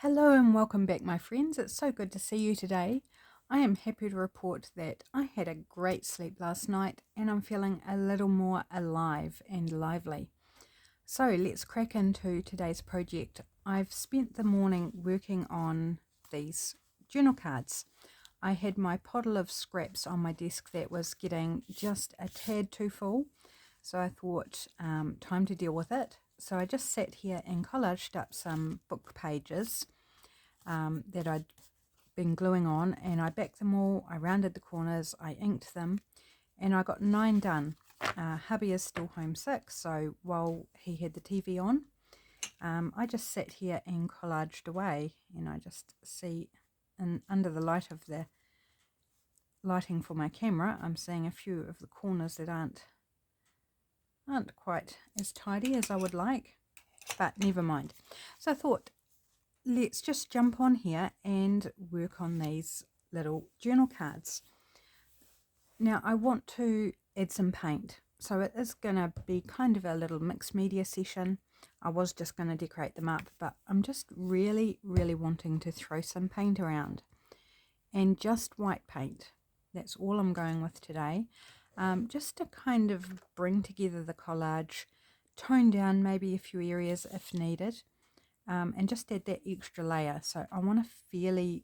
Hello and welcome back, my friends. It's so good to see you today. I am happy to report that I had a great sleep last night and I'm feeling a little more alive and lively. So let's crack into today's project. I've spent the morning working on these journal cards. I had my pottle of scraps on my desk that was getting just a tad too full, so I thought time to deal with it. So I just sat here and collaged up some book pages that I'd been gluing on, and I backed them all, I rounded the corners, I inked them, and I got 9 done. Hubby is still homesick, so while he had the TV on, I just sat here and collaged away, and I just see, and under the light of the lighting for my camera, I'm seeing a few of the corners that aren't quite as tidy as I would like, but never mind. So I thought, let's just jump on here and work on these little journal cards. Now I want to add some paint, so it is going to be kind of a little mixed media session. I was just going to decorate them up, but I'm just really wanting to throw some paint around, and just white paint. That's all I'm going with today, just to kind of bring together the collage, tone down maybe a few areas if needed, and just add that extra layer. So I want a fairly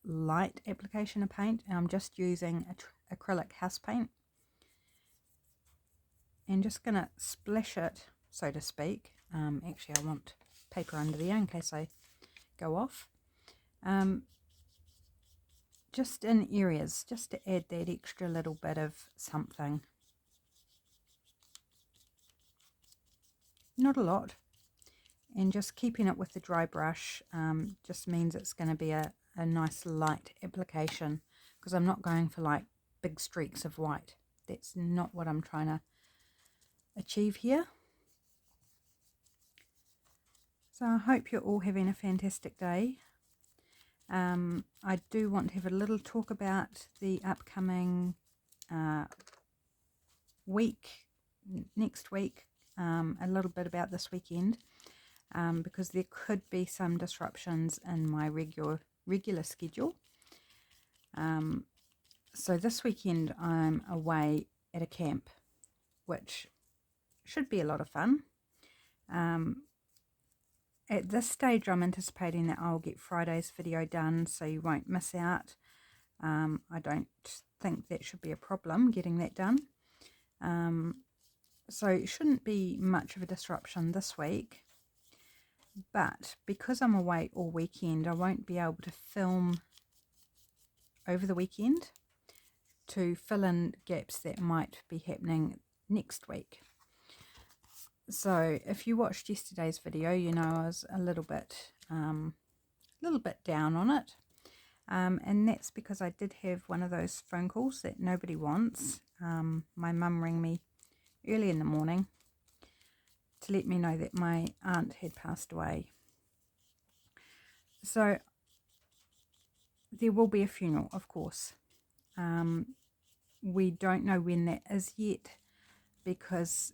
light application of paint, and I'm just using acrylic house paint, and just gonna splash it, so to speak. Actually I want paper under there in case I go off, just in areas, just to add that extra little bit of something. Not a lot, and just keeping it with the dry brush just means it's going to be a nice light application, because I'm not going for like big streaks of white. That's not what I'm trying to achieve here. So I hope you're all having a fantastic day. I do want to have a little talk about the upcoming week, next week, a little bit about this weekend, because there could be some disruptions in my regular schedule. So this weekend I'm away at a camp, which should be a lot of fun. At this stage I'm anticipating that I'll get Friday's video done, so you won't miss out. I don't think that should be a problem getting that done. So it shouldn't be much of a disruption this week, but because I'm away all weekend, I won't be able to film over the weekend to fill in gaps that might be happening next week. So if you watched yesterday's video, you know I was a little bit down on it, and that's because I did have one of those phone calls that nobody wants. My mum rang me early in the morning to let me know that my aunt had passed away. So there will be a funeral, of course. We don't know when that is yet, because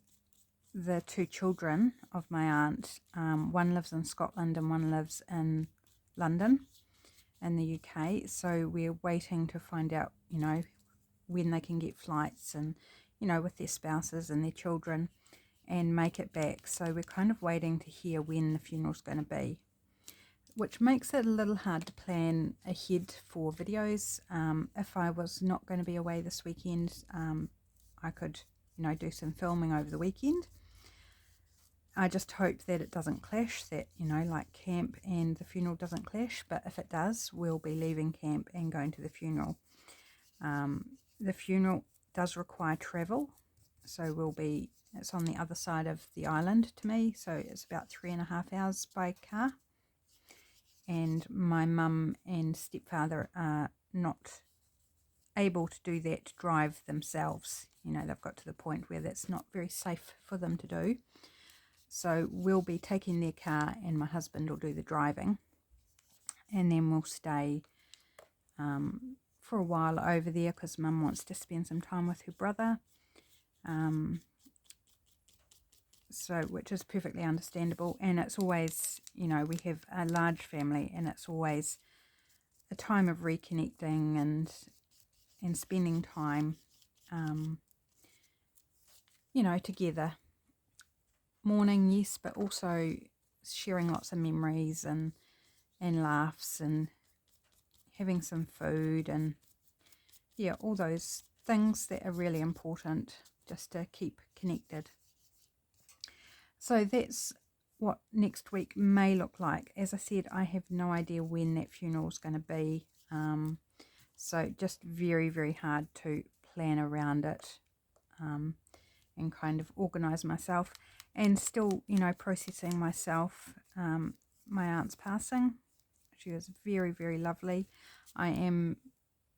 the 2 children of my aunt, one lives in Scotland and one lives in London in the UK, so we're waiting to find out, you know, when they can get flights, and, you know, with their spouses and their children, and make it back. So we're kind of waiting to hear when the funeral's going to be, which makes it a little hard to plan ahead for videos. If I was not going to be away this weekend, I could, you know, do some filming over the weekend. I just hope that it doesn't clash, that, you know, like camp and the funeral doesn't clash, but if it does, we'll be leaving camp and going to the funeral. The funeral does require travel, so it's on the other side of the island to me, so it's about 3.5 hours by car, and my mum and stepfather are not able to do that drive themselves. You know, they've got to the point where that's not very safe for them to do. So we'll be taking their car, and my husband will do the driving, and then we'll stay for a while over there, because Mum wants to spend some time with her brother. so which is perfectly understandable. And it's always, you know, we have a large family, and it's always a time of reconnecting and spending time, you know, together. Mourning, yes, but also sharing lots of memories and laughs and having some food and, yeah, all those things that are really important just to keep connected. So that's what next week may look like. As I said, I have no idea when that funeral is going to be. So just very, very hard to plan around it and kind of organise myself. And still, you know, processing myself, my aunt's passing. She was very, very lovely. I am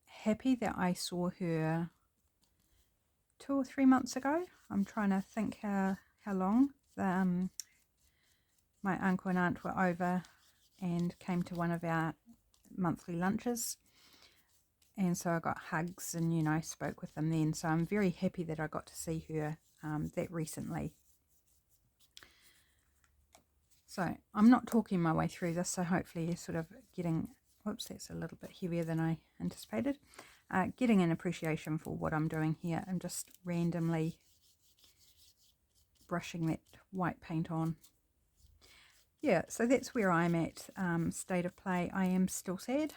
happy that I saw her 2 or 3 months ago. I'm trying to think how long. My uncle and aunt were over and came to one of our monthly lunches. And so I got hugs and, you know, spoke with them then. So I'm very happy that I got to see her that recently. So I'm not talking my way through this, so hopefully you're sort of getting, whoops, that's a little bit heavier than I anticipated. Getting an appreciation for what I'm doing here. I'm just randomly brushing that white paint on. Yeah, so that's where I'm at, state of play. I am still sad,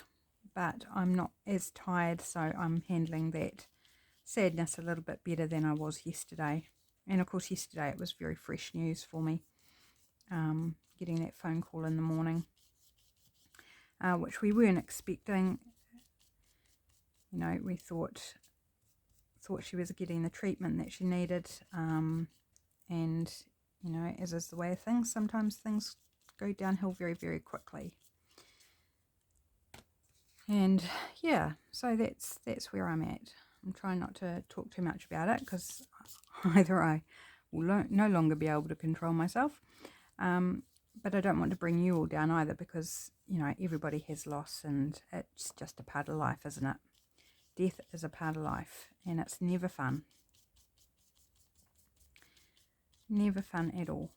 but I'm not as tired, so I'm handling that sadness a little bit better than I was yesterday. And of course yesterday it was very fresh news for me, getting that phone call in the morning, which we weren't expecting. You know, we thought she was getting the treatment that she needed, and, you know, as is the way of things, sometimes things go downhill very, very quickly. And yeah, so that's where I'm at. I'm trying not to talk too much about it, because either I will no longer be able to control myself, but I don't want to bring you all down either, because, you know, everybody has loss, and it's just a part of life, isn't it? Death is a part of life, and it's never fun. Never fun at all.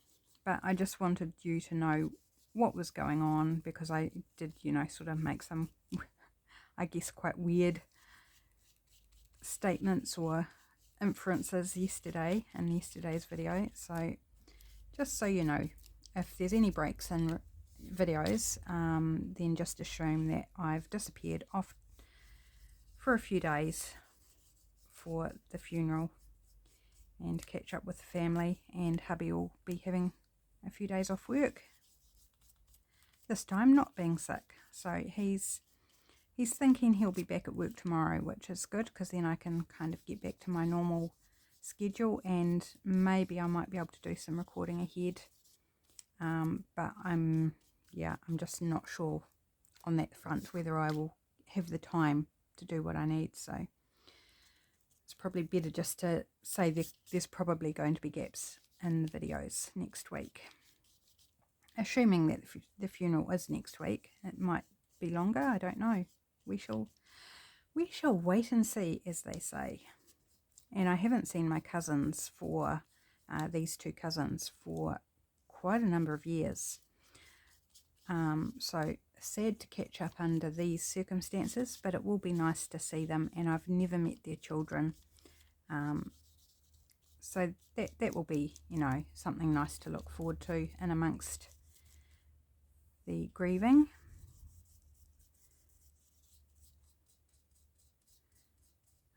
But I just wanted you to know what was going on, because I did, you know, sort of make some, I guess, quite weird statements or inferences yesterday in yesterday's video. So just so you know, if there's any breaks in videos, then just assume that I've disappeared off for a few days for the funeral and catch up with the family, and hubby will be having a few days off work, this time not being sick. So he's thinking he'll be back at work tomorrow, which is good, because then I can kind of get back to my normal schedule, and maybe I might be able to do some recording ahead, but I'm just not sure on that front whether I will have the time to do what I need. So it's probably better just to say that there's probably going to be gaps in the videos next week. Assuming that the funeral is next week, it might be longer, I don't know. We shall wait and see, as they say. And I haven't seen my cousins for, these two cousins, for quite a number of years. So sad to catch up under these circumstances, but it will be nice to see them, and I've never met their children. So that will be, you know, something nice to look forward to in amongst the grieving.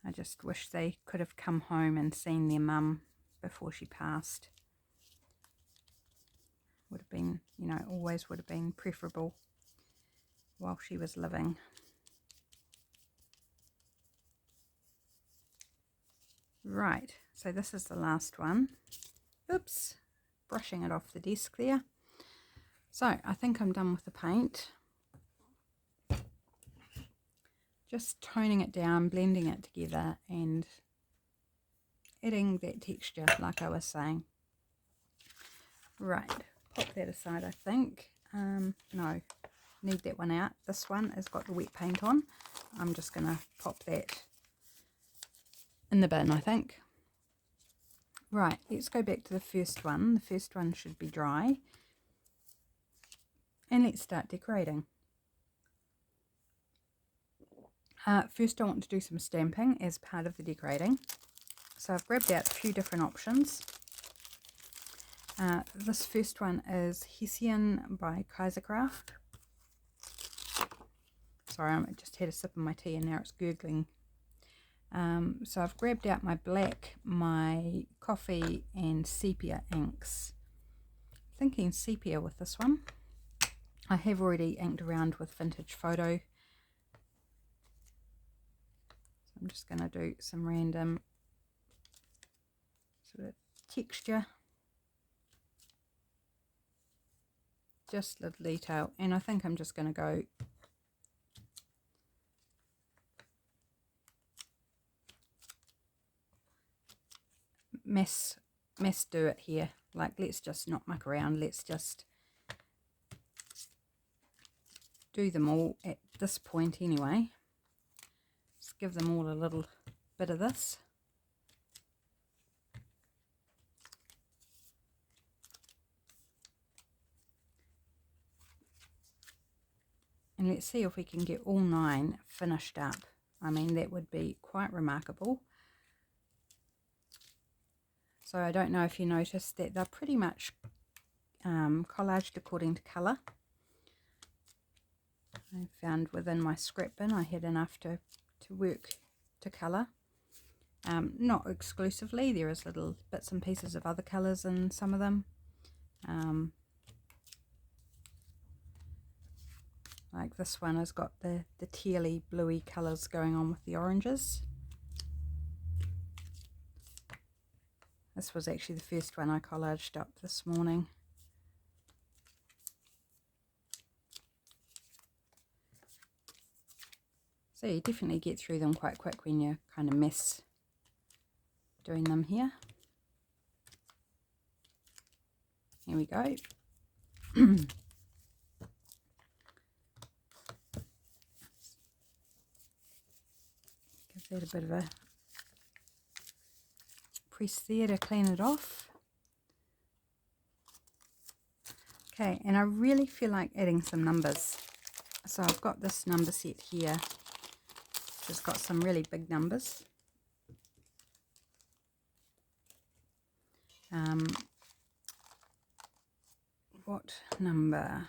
I just wish they could have come home and seen their mum before she passed. Would have been, you know, always would have been preferable while she was living. Right, so this is the last one. Oops, brushing it off the desk there. So I think I'm done with the paint. Just toning it down, blending it together, and adding that texture like I was saying. Right, pop that aside, I think. No, need that one out. This one has got the wet paint on. I'm just going to pop that in the bin, I think. Right, let's go back to the first one. The first one should be dry. And let's start decorating. First I want to do some stamping as part of the decorating. So I've grabbed out a few different options. This first one is Hessian by Kaisercraft. Sorry, I just had a sip of my tea and now it's gurgling. So I've grabbed out my black, my coffee and sepia inks. Thinking sepia with this one. I have already inked around with Vintage Photo. So I'm just going to do some random sort of texture. Just little detail. And I think I'm just going to go mass do it here. Like, let's just not muck around. Let's just do them all at this point anyway. Just give them all a little bit of this. And let's see if we can get all 9 finished up. I mean, that would be quite remarkable. So I don't know if you noticed that they're pretty much collaged according to colour. I found within my scrap bin I had enough to work to colour. Not exclusively, there is little bits and pieces of other colours in some of them. Like this one has got the tealy bluey colours going on with the oranges. This was actually the first one I collaged up this morning. So you definitely get through them quite quick when you kind of mess doing them here. Here we go. Give that a bit of a press there to clean it off. Okay, and I really feel like adding some numbers. So I've got this number set here, which has got some really big numbers. What number?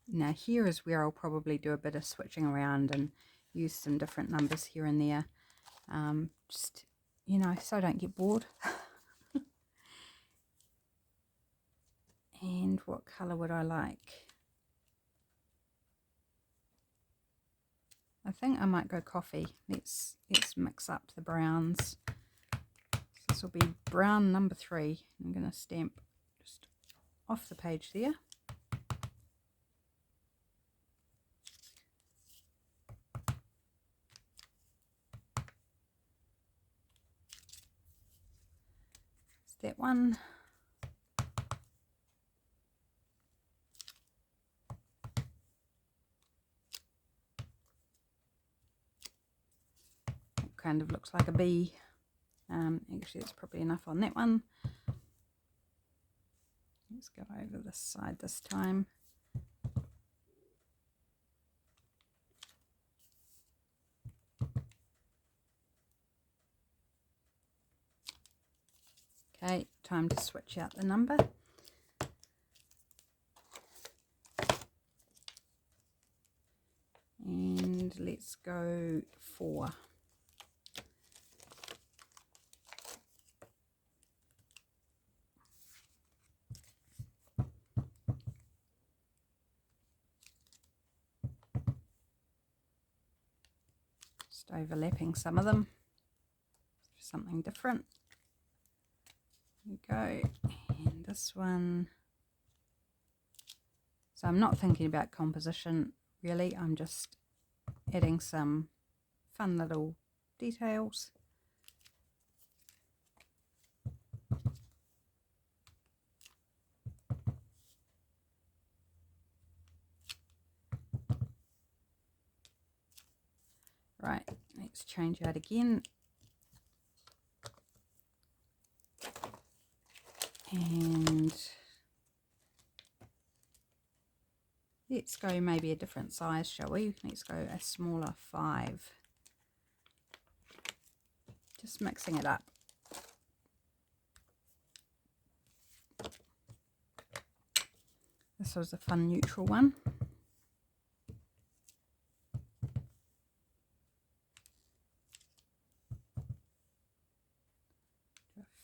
Now here is where I'll probably do a bit of switching around and use some different numbers here and there. Just, you know, so I don't get bored. And what colour would I like? I think I might go coffee. Let's mix up the browns. So this will be brown number 3. I'm going to stamp just off the page there. It's that one. It kind of looks like a bee. Actually, it's probably enough on that one. Let's go over this side this time. Okay, time to switch out the number. And let's go 4. Just overlapping some of them. Something different. There we go. And this one. So I'm not thinking about composition really. I'm just adding some fun little details. Right, let's change that again. And let's go maybe a different size, shall we? Let's go a smaller 5. Just mixing it up. This was a fun neutral one.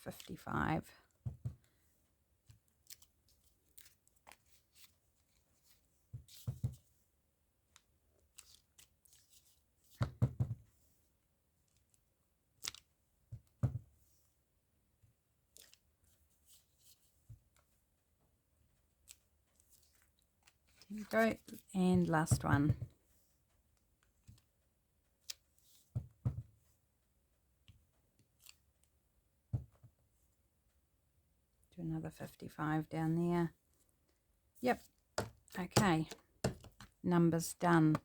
55. Here we go, and last one. Do another 55 down there. Yep, okay, numbers done.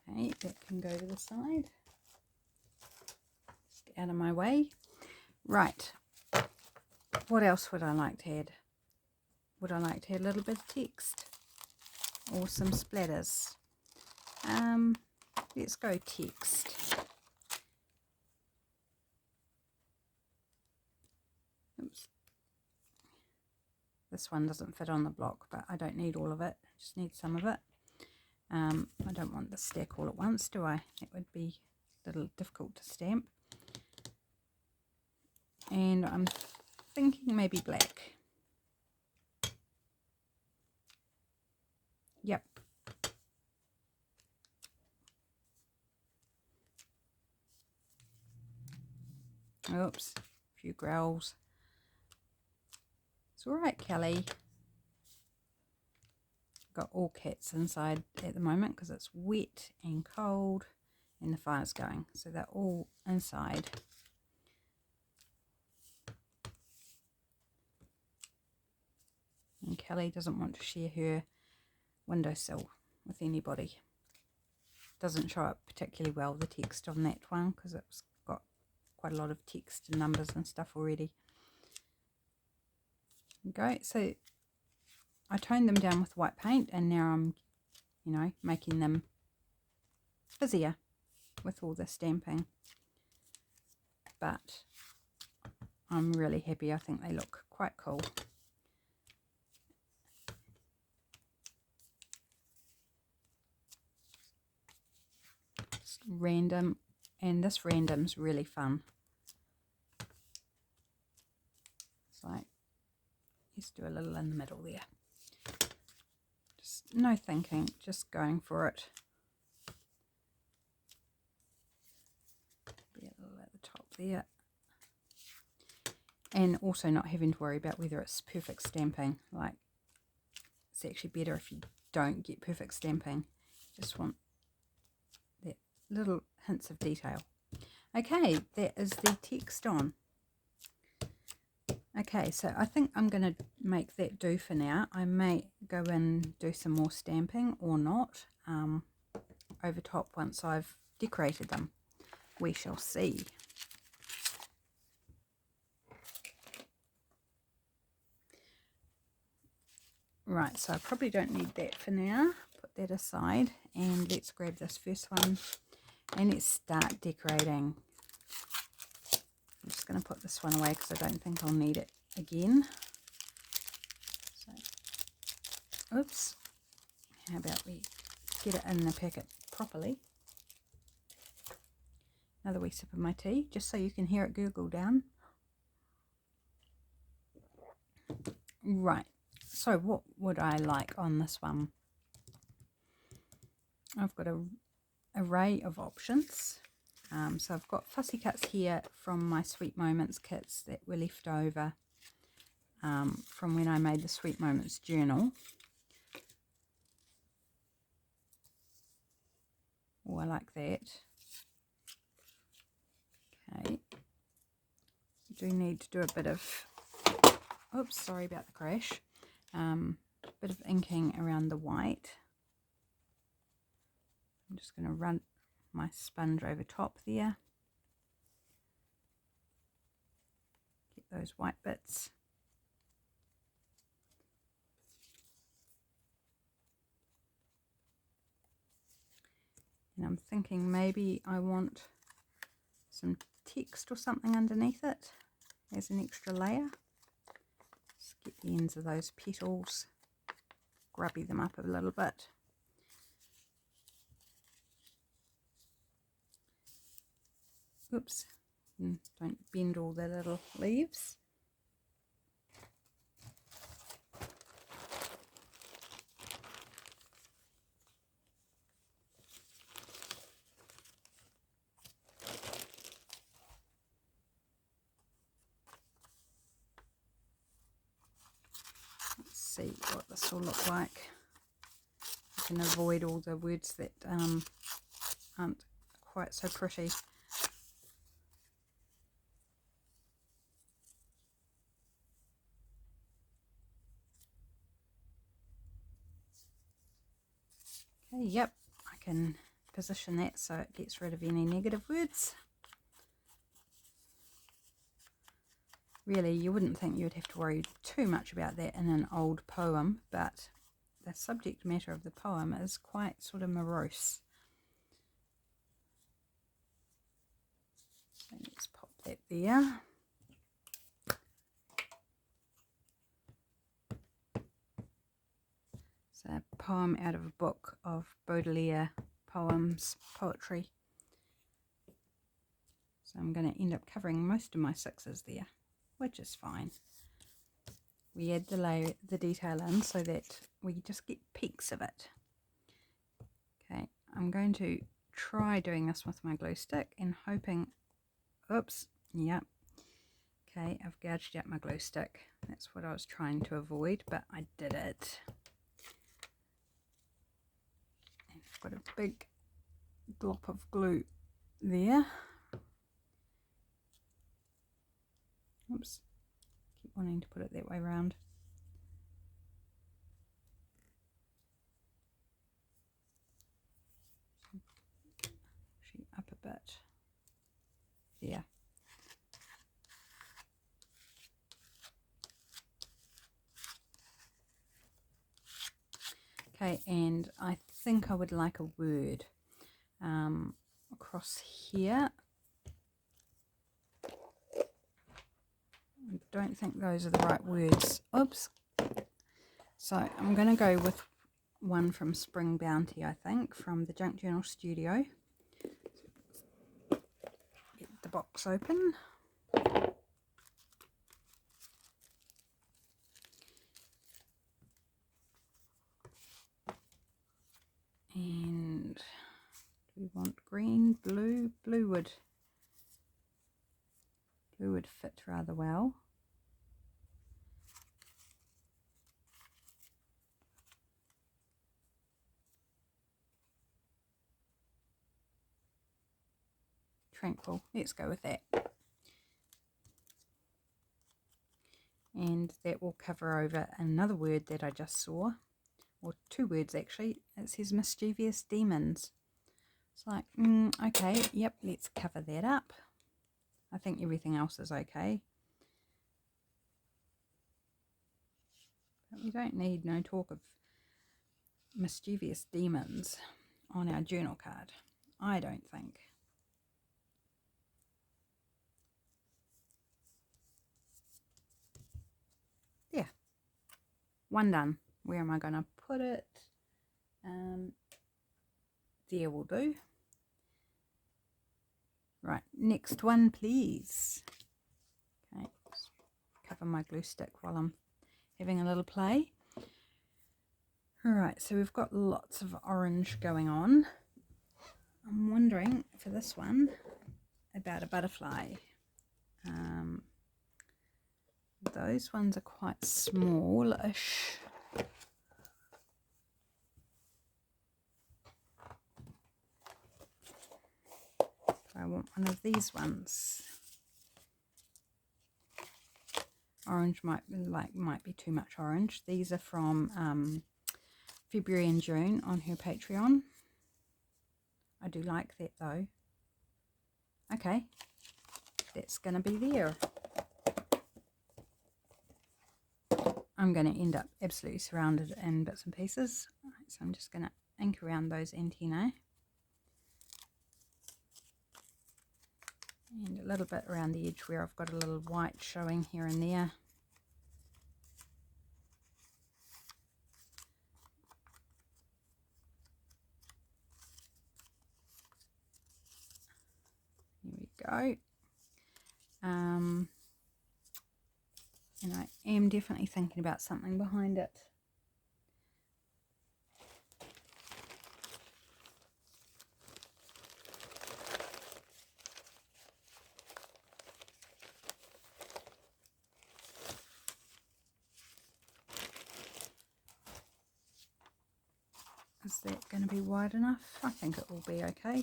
Okay, that can go to the side. Just out of my way. Right, what else would I like to add? Would I like to add a little bit of text or some splatters? Let's go text. Oops. This one doesn't fit on the block, but I don't need all of it. I just need some of it. I don't want the stack all at once, do I? It would be a little difficult to stamp. And I'm thinking maybe black. Yep. Oops, a few growls. It's all right, Kelly. Got all cats inside at the moment because it's wet and cold and the fire's going, so they're all inside. And Kelly doesn't want to share her windowsill with anybody. Doesn't show up particularly well, the text on that one, because it's got quite a lot of text and numbers and stuff already. Okay, so I toned them down with white paint, and now I'm, you know, making them fizzier with all the stamping. But I'm really happy. I think they look quite cool. Just random, and this random's really fun. It's like, let's do a little in the middle there. Just no thinking, just going for it. Be a little at the top there. And also not having to worry about whether it's perfect stamping. Like, it's actually better if you don't get perfect stamping. You just want that little hints of detail. Okay, that is the text on. Okay, so I think I'm going to make that do for now. I may go and do some more stamping or not over top once I've decorated them. We shall see. Right, so I probably don't need that for now. Put that aside, and let's grab this first one and let's start decorating. I'm just going to put this one away because I don't think I'll need it again. So, oops. How about we get it in the packet properly. Another wee sip of my tea, just so you can hear it gurgle down. Right, so what would I like on this one? I've got an array of options. So I've got fussy cuts here from my Sweet Moments kits that were left over from when I made the Sweet Moments journal. Oh, I like that. Okay. Do need to do a bit of, oops, sorry about the crash. Bit of inking around the white. I'm just going to my sponge over top there. Get those white bits. And I'm thinking maybe I want some text or something underneath it as an extra layer. Just get the ends of those petals, grubby them up a little bit. Oops, and don't bend all the little leaves. Let's see what this will look like. I can avoid all the words that aren't quite so pretty. Okay, yep, I can position that so it gets rid of any negative words. Really, you wouldn't think you'd have to worry too much about that in an old poem, but the subject matter of the poem is quite sort of morose. So let's pop that there. It's a poem out of a book of Baudelaire poems, poetry. So I'm going to end up covering most of my sixes there, which is fine. We add the detail in so that we just get peaks of it. Okay, I'm going to try doing this with my glue stick and hoping, oops, yep. Okay, I've gouged out my glue stick. That's what I was trying to avoid, but I did it. And I've got a big glop of glue there. Oops, keep wanting to put it that way round. Actually up a bit. There. Okay, and I think I would like a word across here. I don't think those are the right words. Oops. So I'm going to go with one from Spring Bounty, I think, from the Junk Journal Studio. Get the box open. And do we want green, blue? Blue would fit rather well. Tranquil, let's go with that. And that will cover over another word that I just saw, or two words actually. It says mischievous demons. It's like, okay, yep, let's cover that up. I think everything else is okay. But we don't need no talk of mischievous demons on our journal card, I don't think. Yeah, one done. Where am I going to put it? There will do. Right, next one please. Okay, cover my glue stick while I'm having a little play. Alright, so we've got lots of orange going on. I'm wondering for this one about a butterfly. Those ones are quite smallish. I want one of these ones. Orange might be too much orange. These are from February and June on her Patreon. I do like that though. Okay, that's going to be there. I'm going to end up absolutely surrounded in bits and pieces. Right, so I'm just going to ink around those antennae. And a little bit around the edge where I've got a little white showing here and there. Here we go. And I am definitely thinking about something behind it. Is that going to be wide enough? I think it will be okay.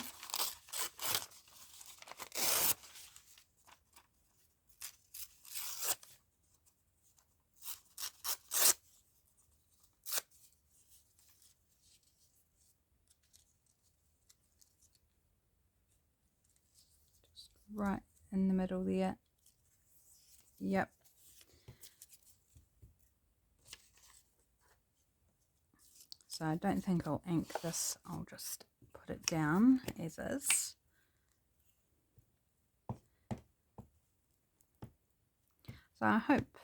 Just right in the middle there. Yep. So I don't think I'll ink this. I'll just put it down as is. So I hope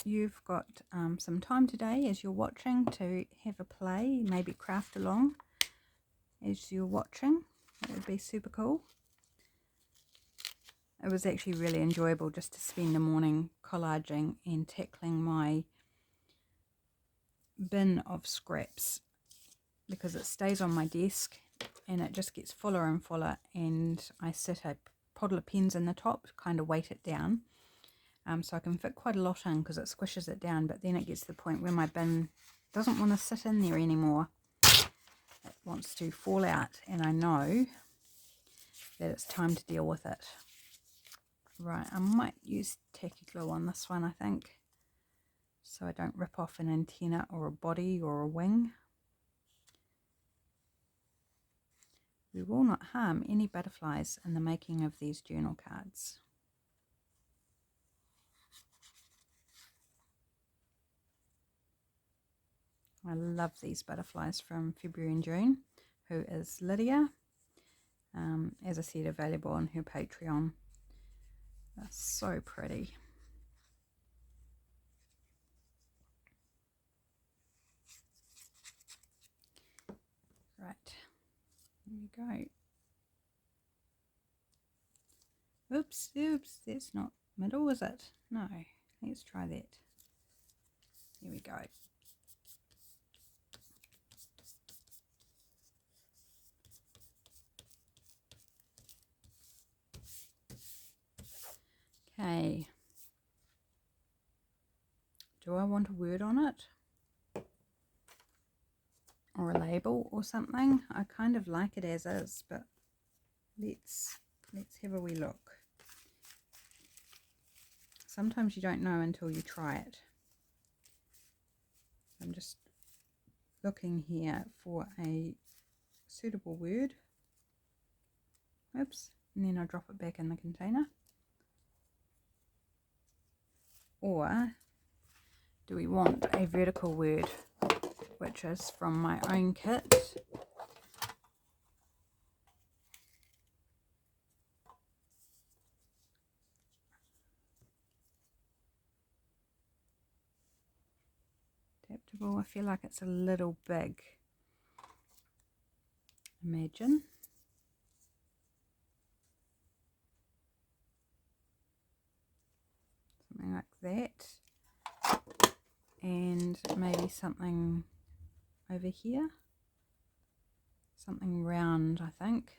you've got some time today as you're watching to have a play, maybe craft along as you're watching. That would be super cool. It was actually really enjoyable just to spend the morning collaging and tackling my bin of scraps, because it stays on my desk and it just gets fuller and fuller, and I sit a pottle of pens in the top, kind of weight it down. So I can fit quite a lot in because it squishes it down, but then it gets to the point where my bin doesn't want to sit in there anymore. It wants to fall out, and I know that it's time to deal with it. Right, I might use tacky glue on this one, I think, so I don't rip off an antenna or a body or a wing. We will not harm any butterflies in the making of these journal cards. I love these butterflies from February and June. Who is Lydia? As I said, available on her Patreon. They're so pretty. Right, here we go. Oops, that's not middle, is it? No, let's try that. Here we go. Okay. Do I want a word on it? Or a label or something? I kind of like it as is, but let's have a wee look. Sometimes you don't know until you try it. I'm just looking here for a suitable word. Oops, and then I drop it back in the container. Or do we want a vertical word, which is from my own kit? Adaptable, I feel like it's a little big. Imagine. Something like that. And maybe something over here. Something round, I think.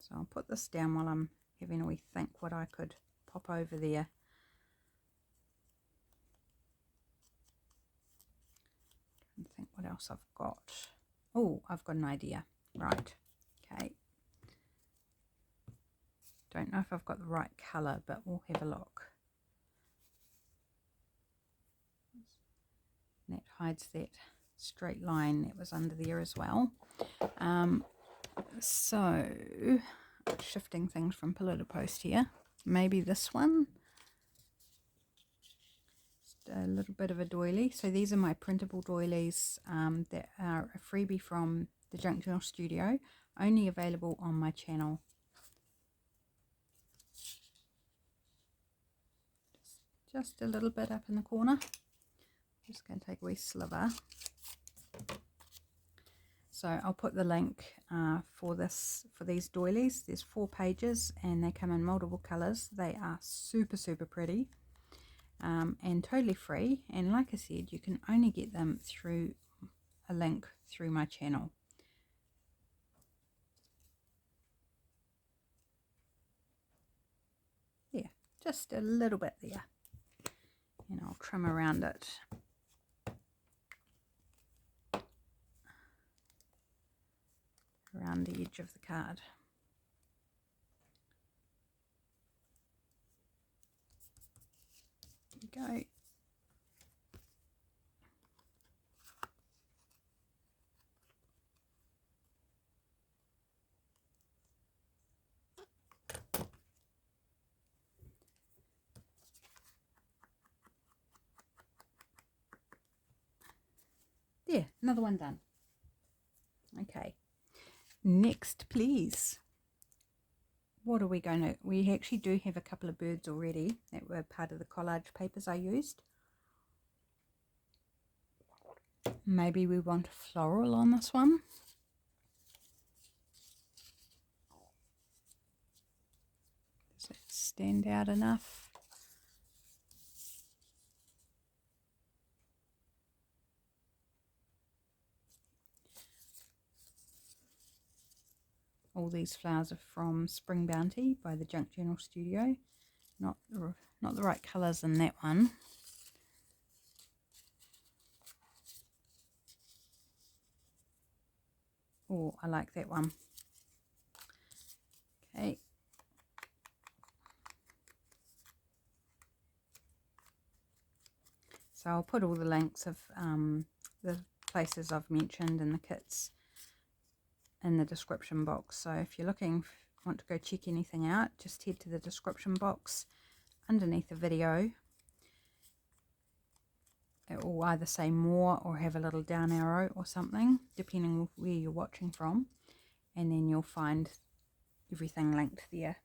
So I'll put this down while I'm having a wee think what I could pop over there. And think what else I've got. Oh, I've got an idea. Right. Okay. Don't know if I've got the right colour, but we'll have a look. And that hides that straight line that was under there as well. So, shifting things from pillar to post here. Maybe this one. Just a little bit of a doily. So these are my printable doilies that are a freebie from the Junk Journal Studio, only available on my channel. Just a little bit up in the corner. Just going to take a wee sliver. So I'll put the link for these doilies. There's 4 pages and they come in multiple colours. They are super, super pretty and totally free. And like I said, you can only get them through a link through my channel. Yeah, just a little bit there. And I'll trim around it. Around the edge of the card. There we go. There, another one done. Okay, next please. What are we going to... We actually do have a couple of birds already that were part of the collage papers I used. Maybe we want a floral on this one. Does it stand out enough? All these flowers are from Spring Bounty by the Junk Journal Studio. Not the right colours in that one. Oh, I like that one. Okay. So I'll put all the links of the places I've mentioned in the kits in the description box. So if you're want to go check anything out, just head to the description box underneath the video. It will either say more or have a little down arrow or something, depending on where you're watching from, and then you'll find everything linked there.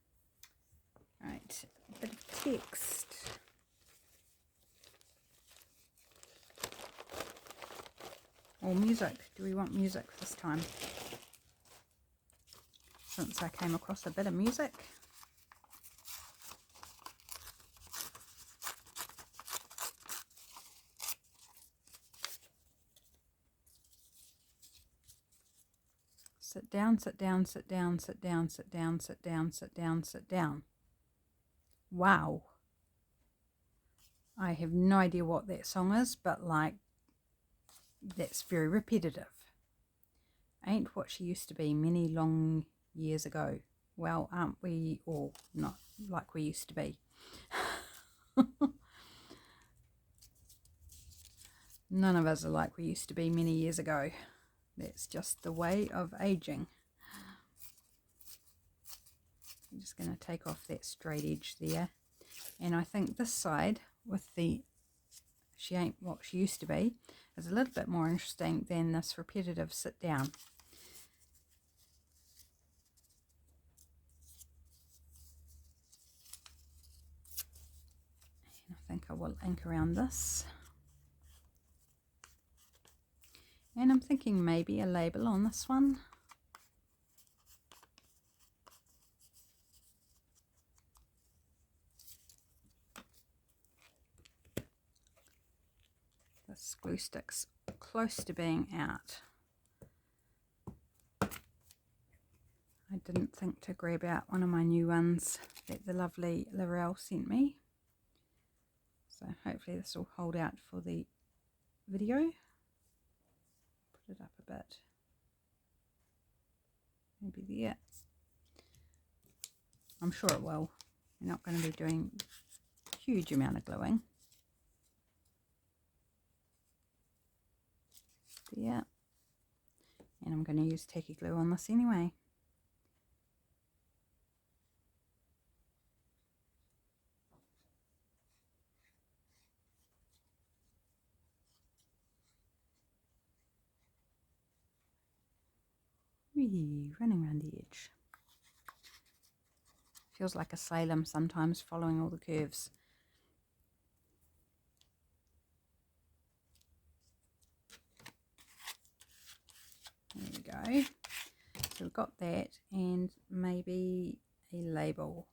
Right, a bit of text. Or music. Do we want music this time? Since I came across a bit of music. Sit down, sit down, sit down, sit down, sit down, sit down, sit down, sit down. Wow. I have no idea what that song is, but like, that's very repetitive. Ain't what she used to be many long years ago. Well, aren't we all not like we used to be? None of us are like we used to be many years ago. That's just the way of aging. I'm just going to take off that straight edge there. And I think this side with the she ain't what she used to be is a little bit more interesting than this repetitive sit down. And I think I will ink around this. And I'm thinking maybe a label on this one. This glue stick's close to being out. I didn't think to grab out one of my new ones that the lovely L'Oreal sent me. So hopefully this will hold out for the video. Put it up a bit. Maybe there. I'm sure it will. We're not going to be doing a huge amount of gluing. There. and I'm going to use tacky glue on this anyway. Whee, running around the edge. Feels like a slalom sometimes, following all the curves. There we go. So we've got that, and maybe a label.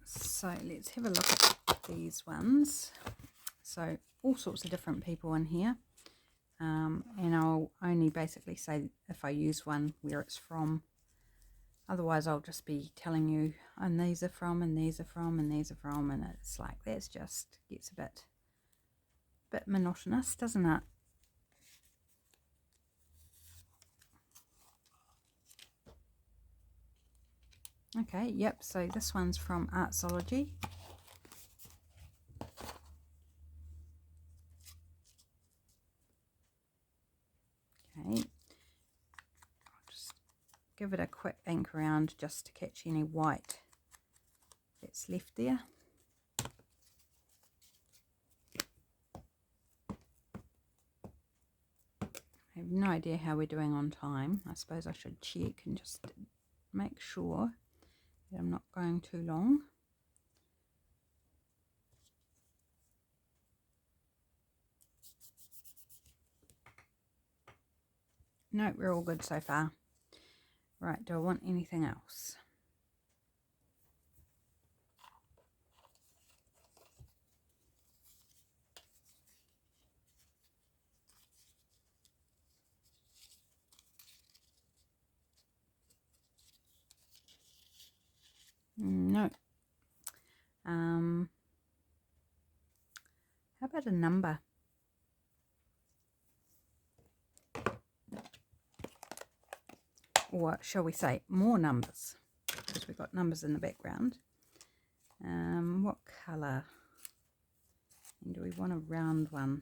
So let's have a look at these ones. So all sorts of different people in here. And I'll only basically say if I use one where it's from. Otherwise I'll just be telling you, and these are from, and these are from, and these are from, and it's like that's just gets a bit monotonous, doesn't it? Okay, yep, so this one's from Artzology. Okay, I'll just give it a quick ink around just to catch any white that's left there. I have no idea how we're doing on time. I suppose I should check and just make sure that I'm not going too long. No, we're all good so far. Right, do I want anything else? No. How about a number? Or shall we say more numbers? Because we've got numbers in the background. What colour? And do we want a round one?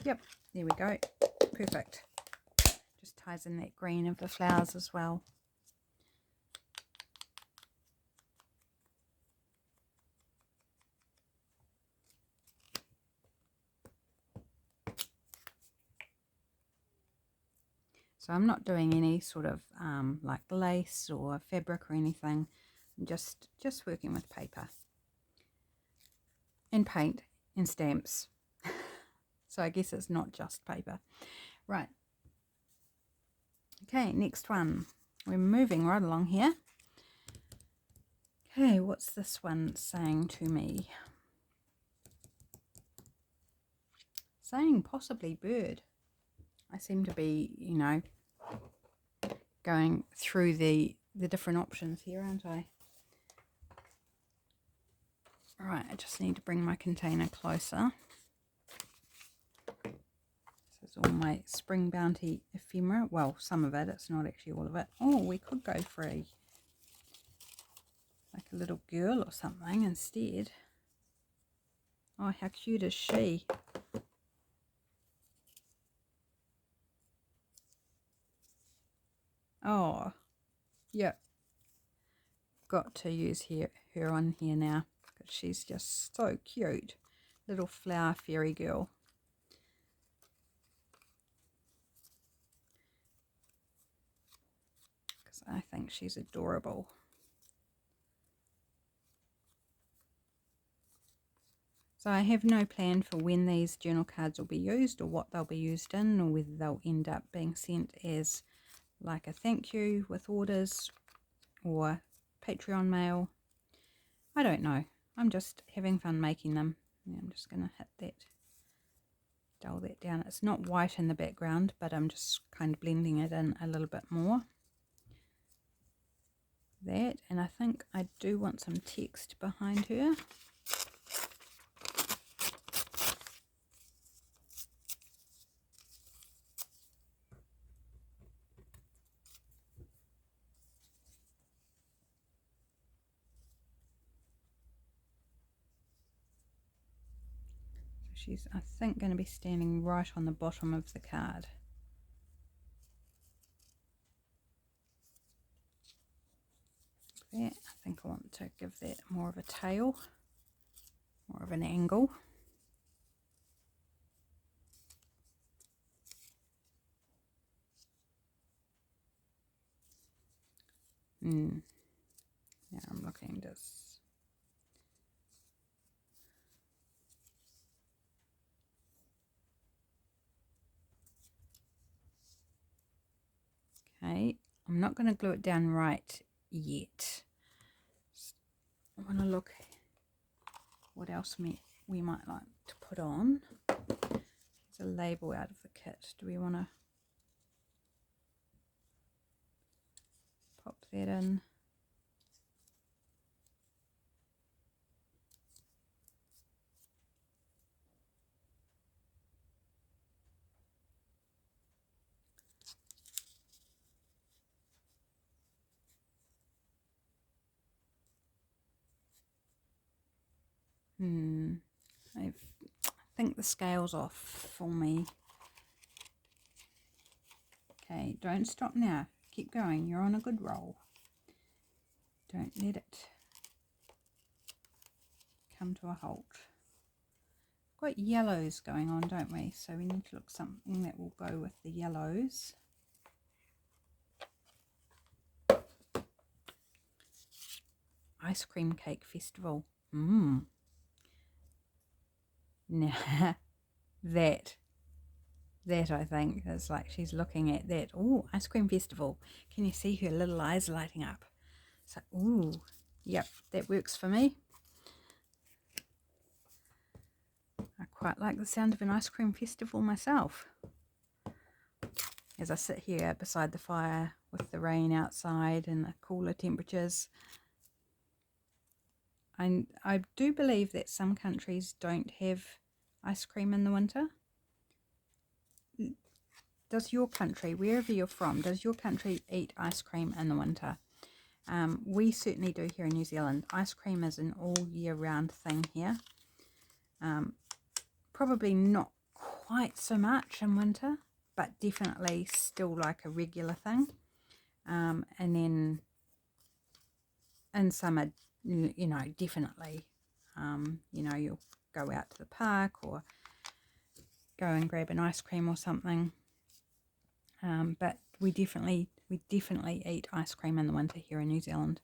Yep, there we go. Perfect. Just ties in that green of the flowers as well. So I'm not doing any sort of like lace or fabric or anything. I'm just working with paper and paint and stamps. So I guess it's not just paper. Right. Okay, next one. We're moving right along here. Okay, what's this one saying to me? Saying possibly bird. I seem to be, you know, going through the different options here, aren't I? Right, I just need to bring my container closer. This is all my spring bounty ephemera. Well, some of it, it's not actually all of it. Oh, we could go for like a little girl or something instead. Oh, how cute is she? Oh, yeah. Got to use her on here now because she's just so cute. Little flower fairy girl. Because I think she's adorable. So I have no plan for when these journal cards will be used or what they'll be used in, or whether they'll end up being sent as like a thank you with orders or Patreon mail. I don't know. I'm just having fun making them. Yeah, I'm just going to hit that, dull that down. It's not white in the background, but I'm just kind of blending it in a little bit more. That, and I think I do want some text behind her. She's, I think, going to be standing right on the bottom of the card. There. I think I want to give that more of a tail, more of an angle. Now I'm looking this. Okay, I'm not going to glue it down right yet. I want to look what else we might like to put on. There's a label out of the kit. Do we want to pop that in? I think the scale's off for me. Okay, don't stop now. Keep going. You're on a good roll. Don't let it come to a halt. We've got yellows going on, don't we? So we need to look something that will go with the yellows. Ice cream cake festival. Now that I think is like she's looking at that. Oh, ice cream festival. Can you see her little eyes lighting up? So, ooh, yep, that works for me. I quite like the sound of an ice cream festival myself. As I sit here beside the fire with the rain outside and the cooler temperatures. I do believe that some countries don't have ice cream in the winter. Does your country, wherever you're from, does your country eat ice cream in the winter? We certainly do here in New Zealand. Ice cream is an all year round thing here. Probably not quite so much in winter, but definitely still like a regular thing. And then in summer, you know, definitely, you know, you'll go out to the park or go and grab an ice cream or something. But we definitely eat ice cream in the winter here in New Zealand.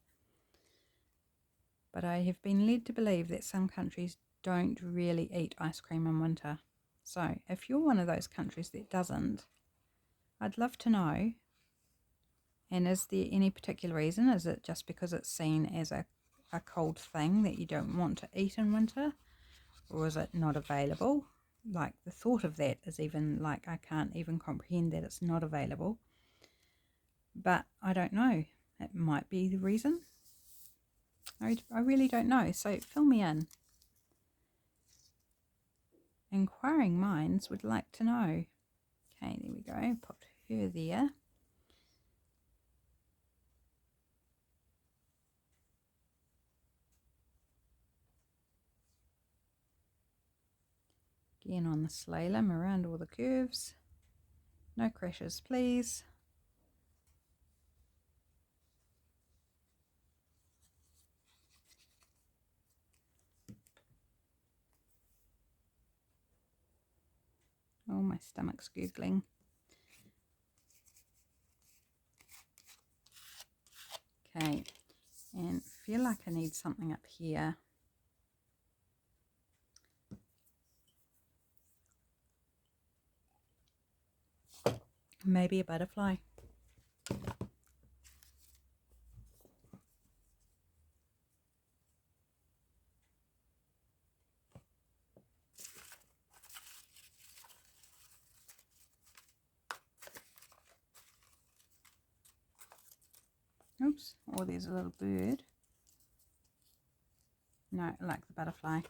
But I have been led to believe that some countries don't really eat ice cream in winter. So if you're one of those countries that doesn't, I'd love to know. And is there any particular reason? Is it just because it's seen as a cold thing that you don't want to eat in winter? Or is it not available? Like the thought of that is even like I can't even comprehend that it's not available. But I don't know. It might be the reason. I really don't know. So fill me in. Inquiring minds would like to know. Okay, there we go. Put her there. Again on the slalom around all the curves. No crashes, please. Oh, my stomach's googling. Okay, and feel like I need something up here. Maybe a butterfly. Oops, oh, there's a little bird. No, I like the butterfly.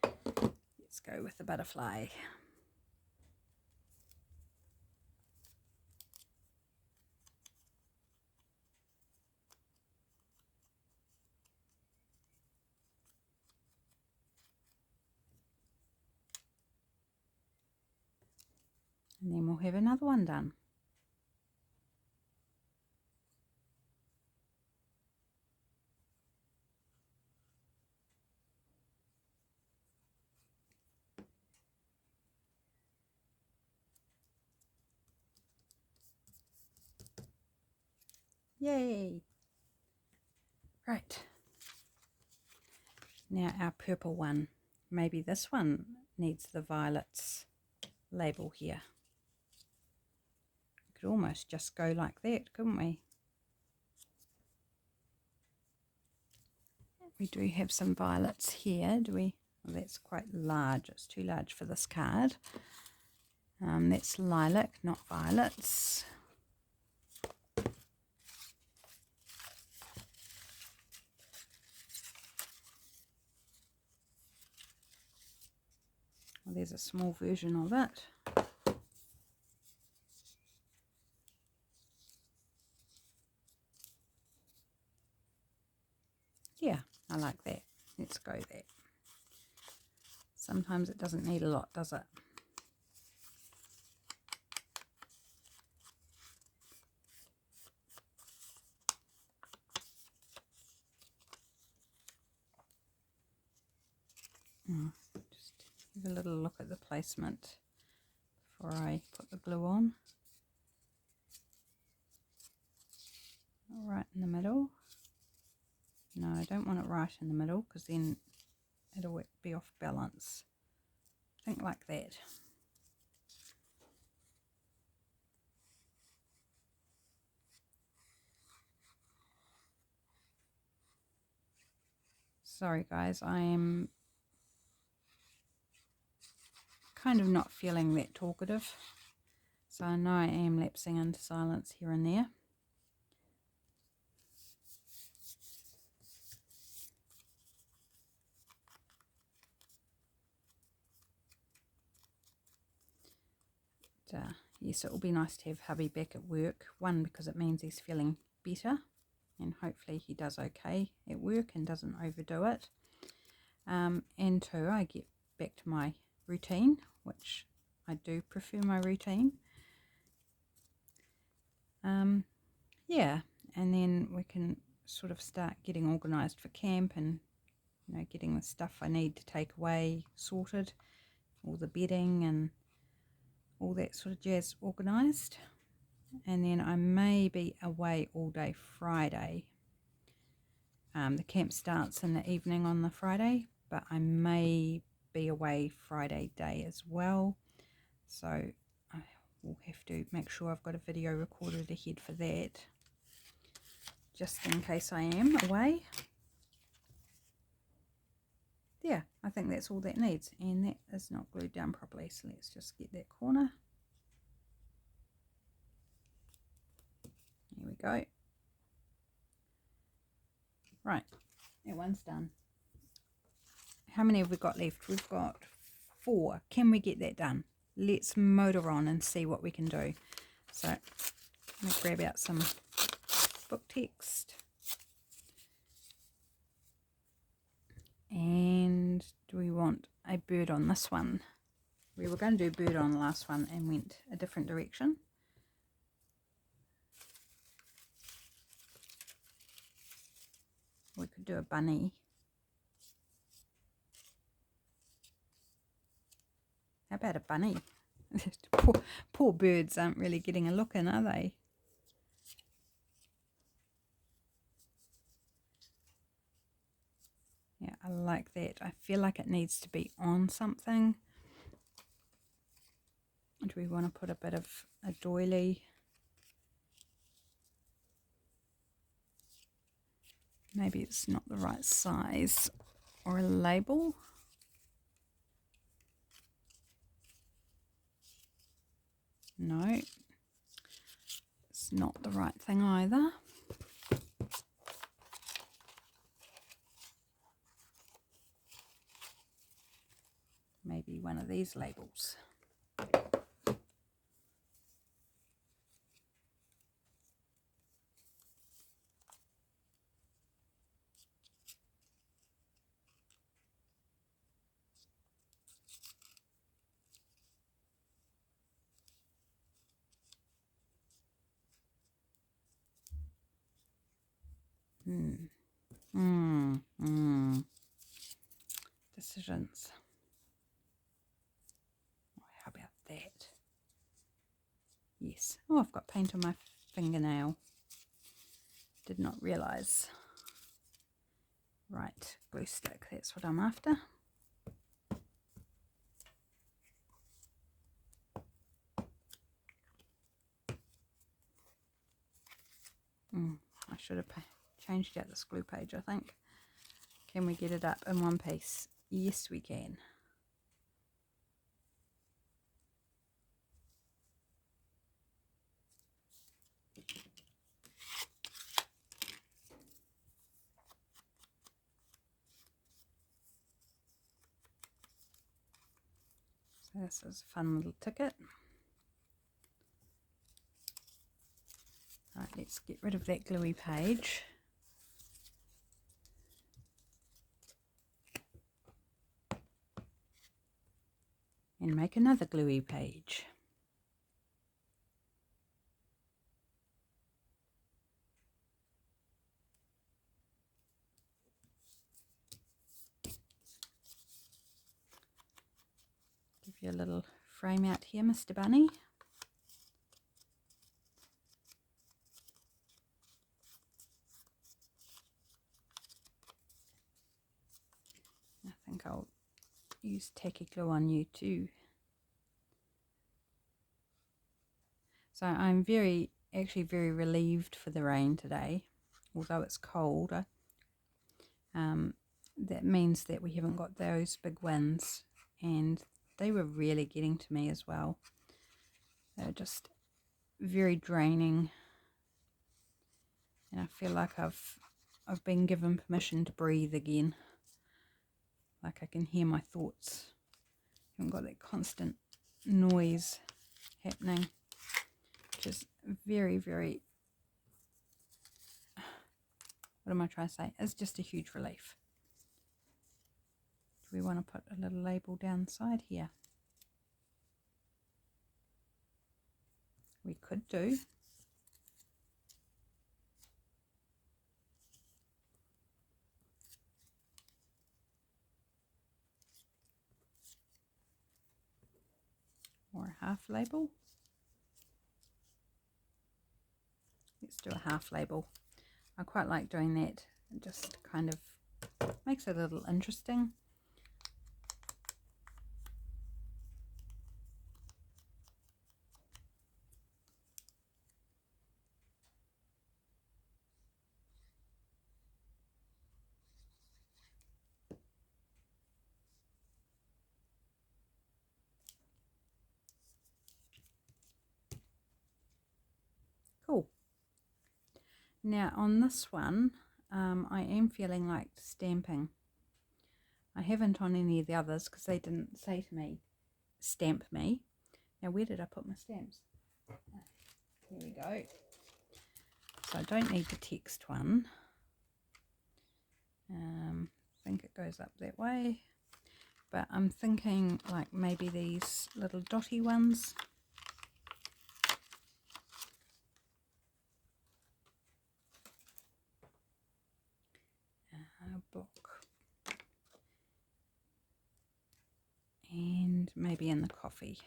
Let's go with the butterfly. And then we'll have another one done. Yay! Right. Now our purple one. Maybe this one needs the violets label here. Could almost just go like that, couldn't we? We do have some violets here, do we? Well, that's quite large. It's too large for this card. That's lilac, not violets. Well, there's a small version of it. Yeah, I like that. Let's go there. Sometimes it doesn't need a lot, does it? Just have a little look at the placement before I put the glue on. Right in the middle. No, I don't want it right in the middle because then it'll be off balance. I think like that. Sorry guys, I am kind of not feeling that talkative, so I know I am lapsing into silence here and there. Yes, it will be nice to have hubby back at work. One, because it means he's feeling better and hopefully he does okay at work and doesn't overdo it. And two, I get back to my routine, which I do prefer my routine. Yeah, and then we can sort of start getting organised for camp and, you know, getting the stuff I need to take away sorted, all the bedding and all that sort of jazz organised. And then I may be away all day Friday. The camp starts in the evening on the Friday, but I may be away Friday day as well, so I will have to make sure I've got a video recorded ahead for that, just in case I am away. Yeah, I think that's all that needs, and that is not glued down properly, so let's just get that corner. There we go. Right, that one's done. How many have we got left? We've got 4. Can we get that done? Let's motor on and see what we can do. So I'm going to grab out some book text. And do we want a bird on this one? We were going to do bird on the last one and went a different direction. We could do a bunny. How about a bunny? poor birds aren't really getting a look in, are they? Yeah, I like that. I feel like it needs to be on something. Do we want to put a bit of a doily? Maybe it's not the right size. Or a label. No, it's not the right thing either. Maybe one of these labels. Decisions. Oh, how about that? Yes. Oh, I've got paint on my fingernail. Did not realise. Right, glue stick, that's what I'm after. I should have changed out this glue page, I think. Can we get it up in one piece? Yes, we can. So this is a fun little ticket. Right, let's get rid of that gluey page. And make another gluey page. Give you a little frame out here, Mr. Bunny. I think I'll use tacky glue on you too. So I'm actually very relieved for the rain today, although it's cold. That means that we haven't got those big winds, and they were really getting to me as well. They're just very draining, and I feel like I've been given permission to breathe again. Like I can hear my thoughts. I haven't got that constant noise happening, which is very, very, what am I trying to say? It's just a huge relief. Do we want to put a little label down the side here? We could do. Or a half label. Let's do a half label. I quite like doing that. It just kind of makes it a little interesting. Cool. Now on this one, I am feeling like stamping. I haven't on any of the others because they didn't say to me, stamp me. Now where did I put my stamps? Here we go. So I don't need the text one. I think it goes up that way. But I'm thinking like maybe these little dotty ones. Block. And maybe in the coffee.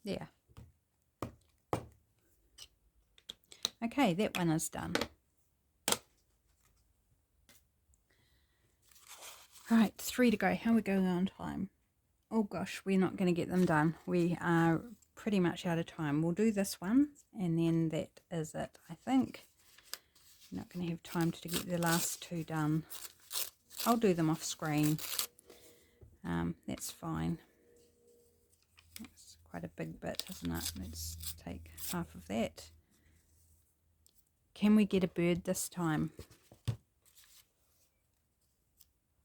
There. Okay, that one is done. Right, 3 to go. How are we going on time? Oh gosh, we're not going to get them done. We are pretty much out of time. We'll do this one, and then that is it, I think. I'm not going to have time to get the last 2 done. I'll do them off screen. That's fine. That's quite a big bit, isn't it? Let's take half of that. Can we get a bird this time?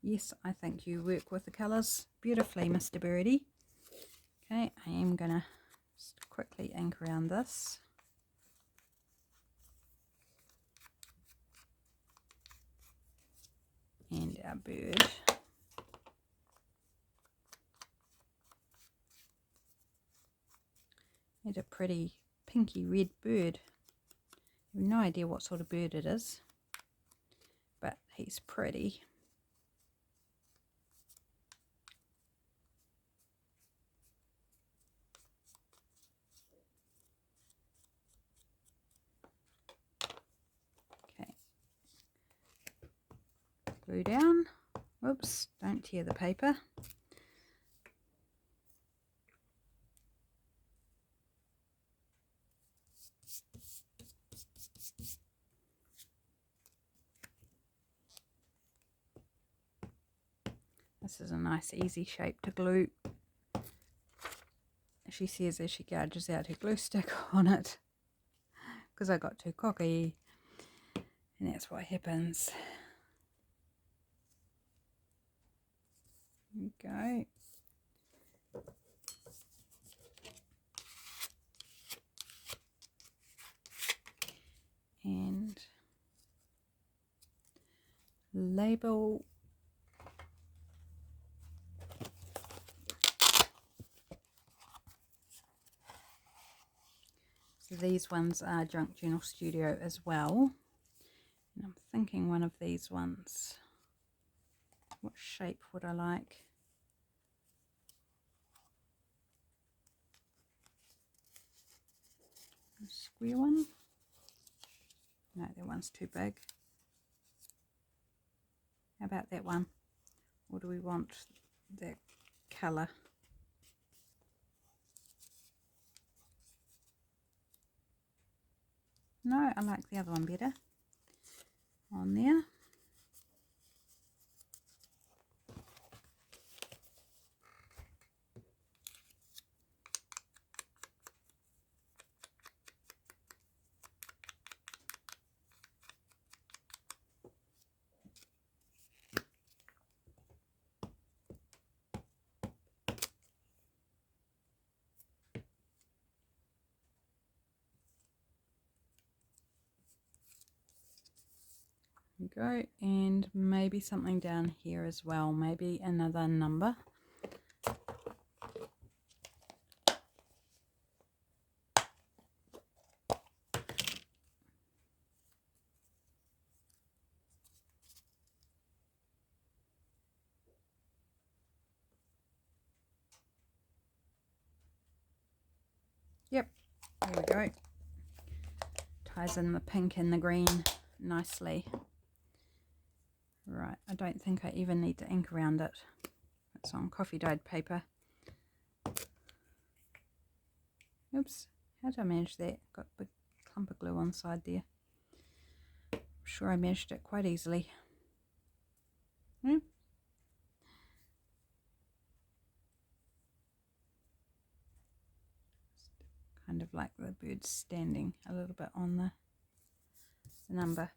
Yes, I think you work with the colours beautifully, Mr. Birdie. Okay, I am gonna just quickly ink around this. And our bird. It's a pretty pinky red bird. I have no idea what sort of bird it is, but he's pretty. Okay, glue down. Whoops, don't tear the paper. This is a nice easy shape to glue. She says as she gouges out her glue stick on it, because I got too cocky, and that's what happens. There we go. And label. So these ones are Junk Journal Studio as well. And I'm thinking one of these ones. What shape would I like? A square one? No, that one's too big. How about that one? Or do we want that colour? No, I like the other one better. On there. Go, and maybe something down here as well, maybe another number. Yep, there we go. Ties in the pink and the green nicely. Right, I don't think I even need to ink around it. It's on coffee dyed paper. Oops, how did I manage that? Got a big clump of glue on the side there. I'm sure I managed it quite easily. Kind of like the bird standing a little bit on the number.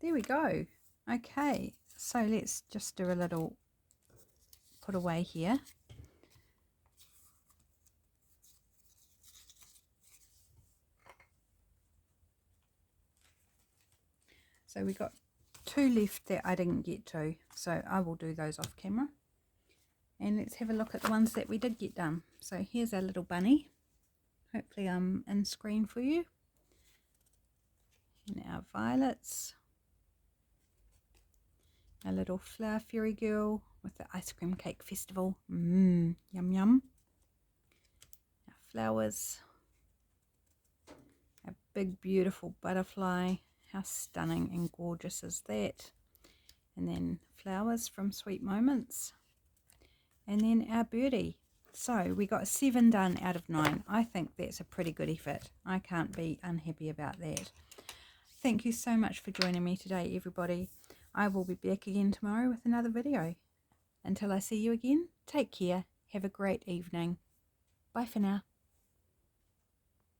There we go. Okay, so let's just do a little put away here. So we got two left that I didn't get to, so I will do those off camera. And let's have a look at the ones that we did get done. So here's our little bunny. Hopefully I'm in screen for you. And our violets. Our little flower fairy girl with the ice cream cake festival. Yum yum. Our flowers. Our big beautiful butterfly. How stunning and gorgeous is that? And then flowers from Sweet Moments. And then our birdie. So we got 7 done out of 9. I think that's a pretty good effort. I can't be unhappy about that. Thank you so much for joining me today, everybody. I will be back again tomorrow with another video. Until I see you again, take care. Have a great evening. Bye for now.